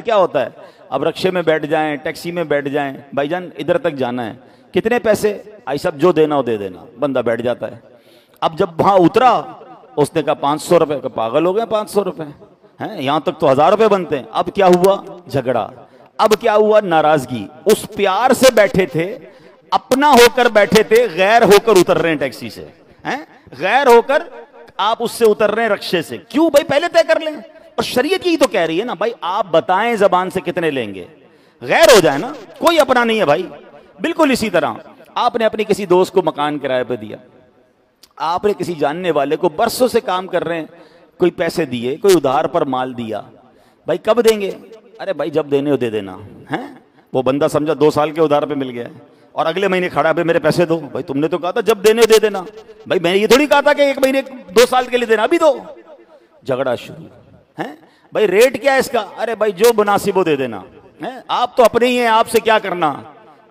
کیا ہوتا ہے؟ اب رکشے میں بیٹھ جائیں، ٹیکسی میں بیٹھ جائیں، بھائی جان ادھر تک جانا ہے، کتنے پیسے؟ آئی صاحب جو دینا ہو دے دینا، بندہ بیٹھ جاتا ہے۔ اب جب وہاں اترا اس نے کہا 500 روپے، کہ پاگل ہو گئے 500 روپے ہیں، یہاں تک تو 1000 روپے بنتے ہیں۔ اب کیا ہوا؟ جھگڑا۔ اب کیا ہوا؟ ناراضگی۔ اس پیار سے بیٹھے تھے، اپنا ہو کر بیٹھے تھے، غیر ہو کر اتر رہے ہیں ٹیکسی سے، غیر ہو کر آپ اس سے اتر رہے ہیں رکشے سے۔ کیوں بھائی؟ پہلے طے کر لیں۔ اور شریعت یہی تو کہہ رہی ہے نا بھائی، آپ بتائیں زبان سے کتنے لیں گے، غیر ہو جائے نا، کوئی اپنا نہیں ہے بھائی۔ بالکل اسی طرح آپ نے اپنی کسی دوست کو مکان کرائے پہ دیا، آپ نے کسی جاننے والے کو برسوں سے کام کر رہے ہیں، کوئی پیسے دیے، کوئی ادھار پر مال دیا، بھائی کب دیں گے؟ ارے بھائی جب دینے ہو دے دینا، ہیں؟ وہ بندہ سمجھا 2 سال کے ادھار پہ مل گیا ہے اور اگلے مہینے کھڑا ہے میرے پیسے دو۔ بھائی تم نے تو کہا تھا جب دینے ہو دے دینا، بھائی میں نے یہ تھوڑی کہا تھا کہ 1 مہینے 2 سال کے لیے دینا، ابھی دو۔ جھگڑا شروع ہے۔ بھائی ریٹ کیا ہے اس کا؟ ارے بھائی جو مناسب ہو دے دینا، آپ تو اپنے ہی ہیں، آپ سے کیا کرنا۔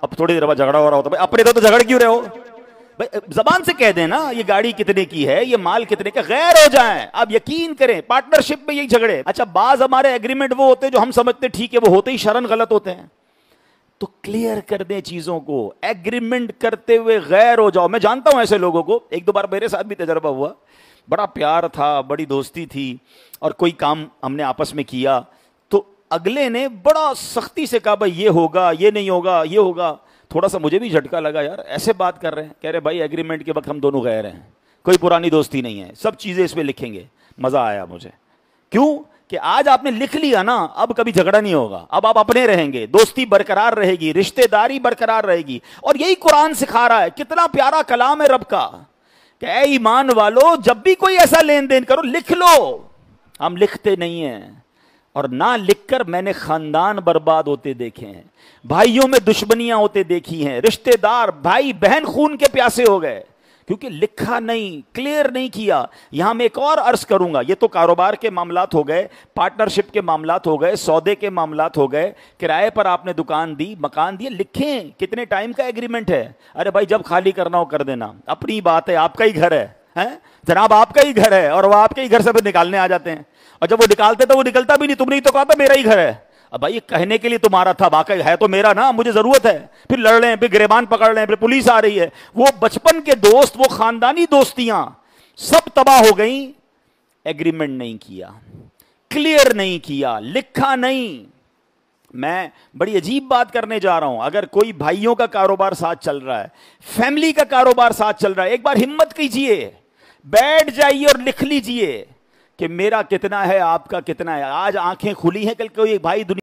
اب تھوڑی دیر بعد جھگڑا ہو رہا ہوتا، بھائی اپنے تو جھگڑ کیوں رہے ہو؟ بھائی زبان سے کہہ دینا یہ گاڑی کتنے کی ہے، یہ مال کتنے کا، غیر ہو جائیں۔ آپ یقین کریں پارٹنرشپ میں یہی جھگڑے۔ اچھا بعض ہمارے ایگریمنٹ وہ ہوتے ہیں جو ہم سمجھتے ٹھیک ہے، وہ ہوتے ہی شرن غلط ہوتے ہیں، تو کلیئر کر دیں چیزوں کو۔ ایگریمنٹ کرتے ہوئے غیر ہو جاؤ۔ میں جانتا ہوں ایسے لوگوں کو، 1-2 بار میرے ساتھ بھی تجربہ ہوا، بڑا پیار تھا، بڑی دوستی تھی، اور کوئی کام ہم نے آپس میں کیا تو اگلے نے بڑا سختی سے کہا بھائی یہ ہوگا، یہ نہیں ہوگا، یہ ہوگا۔ تھوڑا سا مجھے بھی جھٹکا لگا، یار ایسے بات کر رہے ہیں، کہہ رہے بھائی ایگریمنٹ کے وقت ہم دونوں غیر ہیں، کوئی پرانی دوستی نہیں ہے، سب چیزیں اس میں لکھیں گے۔ مزہ آیا مجھے، کیوں کہ آج آپ نے لکھ لیا نا، اب کبھی جھگڑا نہیں ہوگا، اب آپ اپنے رہیں گے، دوستی برقرار رہے گی، رشتہ داری برقرار رہے گی۔ اور یہی قرآن سکھا رہا ہے، کتنا پیارا کلام ہے رب کا، کہ اے ایمان والو جب بھی کوئی ایسا لین دین کرو لکھ لو۔ ہم لکھتے نہیں ہیں، اور نہ لکھ کر میں نے خاندان برباد ہوتے دیکھے ہیں، بھائیوں میں دشمنیاں ہوتے دیکھی ہیں، رشتہ دار بھائی بہن خون کے پیاسے ہو گئے، کیونکہ لکھا نہیں، کلیئر نہیں کیا۔ یہاں میں ایک اور عرض کروں گا، یہ تو کاروبار کے معاملات ہو گئے، پارٹنرشپ کے معاملات ہو گئے، سودے کے معاملات ہو گئے، کرائے پر آپ نے دکان دی، مکان دیا، لکھیں کتنے ٹائم کا ایگریمنٹ ہے۔ ارے بھائی جب خالی کرنا ہو کر دینا، اپنی بات ہے، آپ کا ہی گھر ہے، جناب آپ کا ہی گھر ہے، اور وہ آپ کے ہی گھر سے پھر نکالنے آ جاتے ہیں، اور جب وہ نکالتے تو وہ نکلتا بھی نہیں، تم نے ہی تو کہا تھا میرا ہی گھر ہے۔ اب بھائی یہ کہنے کے لیے تمہارا تھا، واقعی ہے تو میرا نا، مجھے ضرورت ہے، پھر لڑ رہے ہیں، پھر گریبان پکڑ رہے ہیں، پھر پولیس آ رہی ہے۔ وہ بچپن کے دوست، وہ خاندانی دوستیاں سب تباہ ہو گئیں، ایگریمنٹ نہیں کیا، کلیئر نہیں کیا، لکھا نہیں۔ میں بڑی عجیب بات کرنے جا رہا ہوں، اگر کوئی بھائیوں کا کاروبار ساتھ چل رہا ہے، فیملی کا کاروبار ساتھ چل رہا ہے، ایک بار ہمت کیجئے، بیٹھ جائیے اور لکھ لیجئے کہ میرا کتنا ہے، آپ کا کتنا ہے۔ آج آنکھیں کھلی ہیں، کل کوئی بھائی دنیا